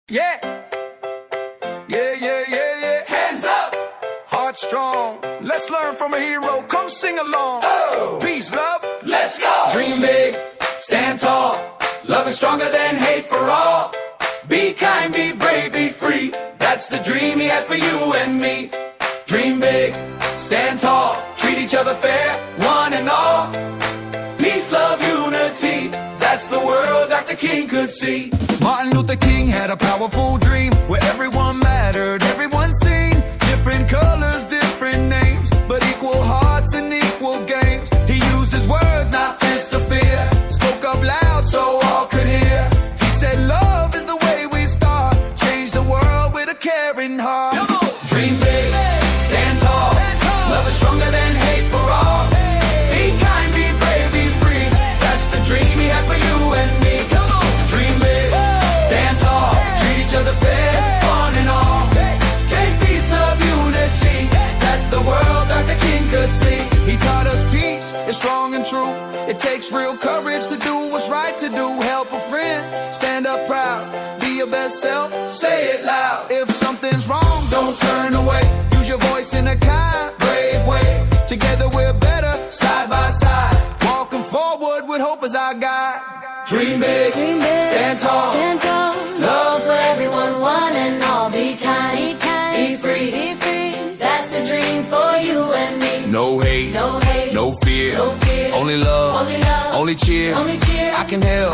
Yeah. Yeah, yeah, yeah, yeah. Hands up. Heart strong. Let's learn from a hero. Come sing along. Oh. Peace, love. Let's go. Dream big. Stand tall. Love is stronger than hate for all. Be kind, be brave, be free. That's the dream he had for you and me. Dream big. Stand tall. Treat each other fair. One and all. Peace, love, unity. That's the world Dr. King could see. Martin Luther King had a powerful dream where everyone mattered, everyone seen. Different colors, different names, but equal hearts and equal games. He used his words, not fists of fear. Spoke up loud so all could hear. He said love is the way we start. Change the world with a caring heart. Dream big, stand tall. Love is stronger than hate for all. Be kind, be brave, be free. That's the dream he had for you and me. Dream big, stand tall. Treat each other fair, fun and all. Make peace, love, unity. That's the world Dr. King could see. He taught us peace is strong and true. It takes real courage to do what's right to do. Help a friend, stand up proud. Be your best self, say it loud. If something's wrong, don't turn away. Use your voice in a kind, brave way. Together we're better, side by side. Walking forward with hope as our guide. Dream big, stand tall. Love for everyone, one and all. Be kind, be free. That's the dream for you and me. No hate, no fear. Only love, only cheer. Only cheer. I can help.